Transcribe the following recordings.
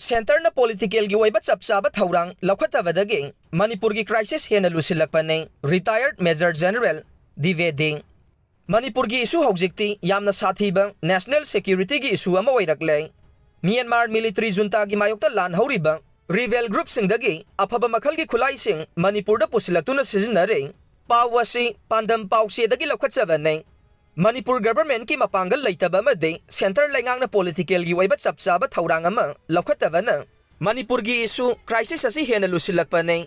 Center na political gi Oiba Chap Chaba Thourang Loukhattabadagi Manipur gi crisis Henna Lusillakpani retired Major General Dwivedi Manipur gi issue hojikti yamna sathiba national security gi issue ama oiraklay Myanmar military junta gi mayokta lan horiba rebel group singdagi afaba makhal gi khulai sing Manipur da pusilaktuna sizinare pawasi pandam pawse dagi Loukhattabadagi Manipur government ki mapangal leitaba made center lengang na political gi Oiba Chap Chaba Thourang ama Loukhattabadagi Manipur gi issue crisis asi Henna Lusillakpani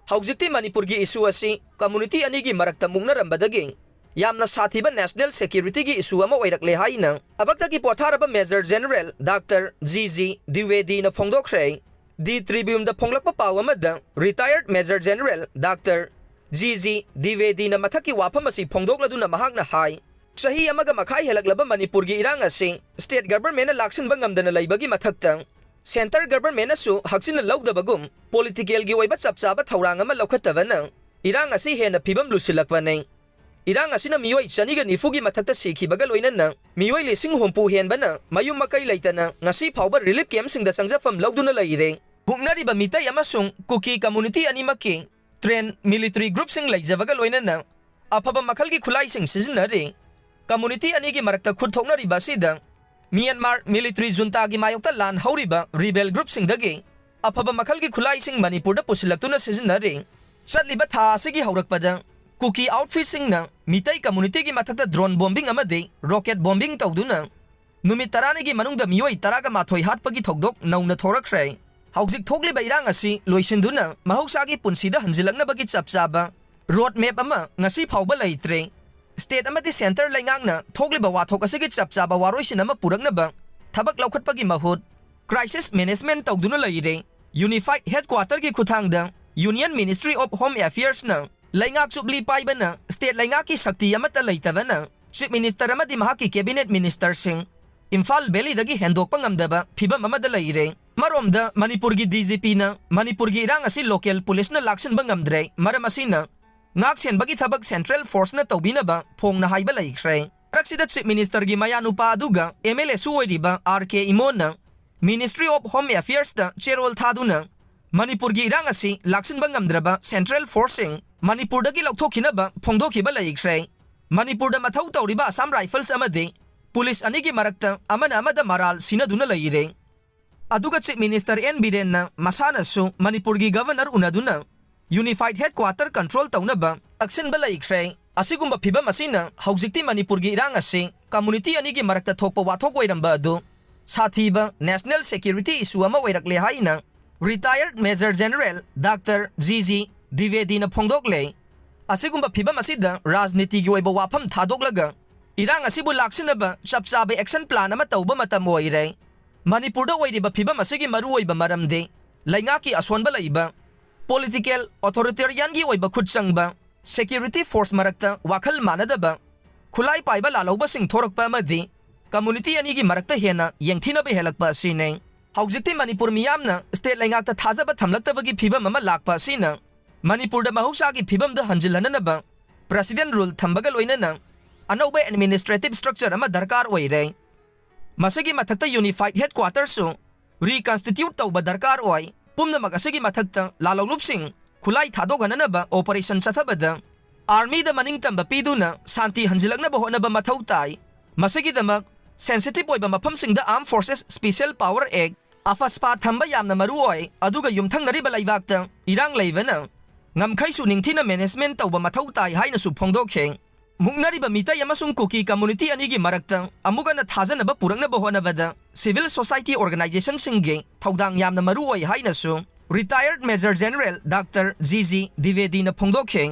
hojikti Manipur gi issue asi community ani gi marakta mungnarambadagi yamna sathiba national security gi issue ama oirakle haina abakta gi potharaba Major General Dr. Dwivedi na phongdokre di Tribune da phonglakpa paw amada retired Major General Dr. Dwivedi na mathaki wafam asi phongdokladuna mahakna hai Sahi amaga makai helaklaba Manipur gi irang asi state government na laksinba ngamdana laibagi mathakta center government asu haksin lawdabagum political gi Oiba Chap Chaba Thourang ama Loukhattabadagi irang asi hena phibam Lusillakpani irang asina miyoi chaniga nifugi mathakta sikhibaga loinana miyoi lising hompu henbana mayum makai leitana ngasi phawba relief camp singda sangjafam lawduna laire huknariba mitai amasung kuki community animaki train military group sing laijabaga loinana afaba makhal gi khulai sing sizinare community ani gi marakta khud thoknariba sida Myanmar military junta gi mayokta lan horiba rebel group singdagi afaba makhal gi khulai sing Manipur da pusilaktuna sizinare chatliba tha asigi haurakpada Kuki outfit singna mitai community gi mathakta drone bombing amade rocket bombing tawduna numit tarani gi manungda miyoi taraga mathoi hatpagi thokdok nauna thorakre haujik thokliba irang asi loisinduna mahausa gi punsida hanjilakna bagi Chap Chaba road map ama ngasi phawba leitre state amadi center laingangna thokliba wathok asigi Chap Chaba waroisin ama purakna ba thabak laukhatpagi mahut crisis management tawduna leire unified headquarter gi khuthangda Union Ministry of Home Affairs na Laingak subli paibana state laingak ki sakti amata leitabana chief minister amadi mahaki cabinet minister sing Imphal Valley dagi hendok pangamdaba phibam amada leire maromda Manipur gi DGP na Manipur gi irang asi local police na laksin bangamdre maram asina ngak sen bagi thabak central force na tawbina ba phong na haiba laikre raksida chief minister gi mayanupa aduga MLA suoiriba RK Imona Ministry of Home Affairs da cherol thaduna Manipur gi irang asi laksin bangamdraba central forcing Manipur dagi laukthokhinaba phongdokhiba laikre Manipur da mathau tawriba Assam Rifles amade police anigi marakta amana amada maral sinaduna laire aduga chief minister N Biren na masana su Manipur gi governor unaduna unified headquarter control tawnaba action ba laikre asigumba phibam asina haujikti Manipur gi irang asi community anigi marakta thokpa wathok oiramba adu sathiba national security issue ama oirakle haina retired Major General Dr. Dwivedi na phongdokle asigumba phibam asida rajniti gi oiba wafam thadoglaga irang asibu laksinaba Chap Chaba action plan ama tawba matam oire Manipur da oiriba phibam asigi maru oiba maramde laingaki asonba laiba political authoritarian gi oiba khutchangba security force marakta wakhal manadaba khulai paiba lalauba sing thorakpa amadi community ani gi marakta hena yengthina be helakpa sine haujikti Manipur miyamna state laingakta thajaba thamlaktabagi phibam ama lakpa sina Manipur da mahausa gi phibam da hanjilhananaba president rule thambaga loinana anauba administrative structure ama darkar oire masagi mathakta unified headquarters su reconstitute tawba darkar oi pumna magasagi mathakta lalolupsing khulai thadoghananaba operation sathabada army da maning tamba piduna santi hanjilakna ba honaba mathau tai masagi damak sensitive oiba mafamsing da armed forces special power act afaspa thamba yamna maru oi aduga yumthangnariba laibakta irang leibana ngamkhaisu ningthina management tawba mathau tai haina su phongdokhe mungnariba mitai amasung kuki community anigi marakta amugana thajanaba purangnaba honabada civil society organization singge thaudang yamna maru oi haina su retired Major General Dr. Dwivedi na phongdokhe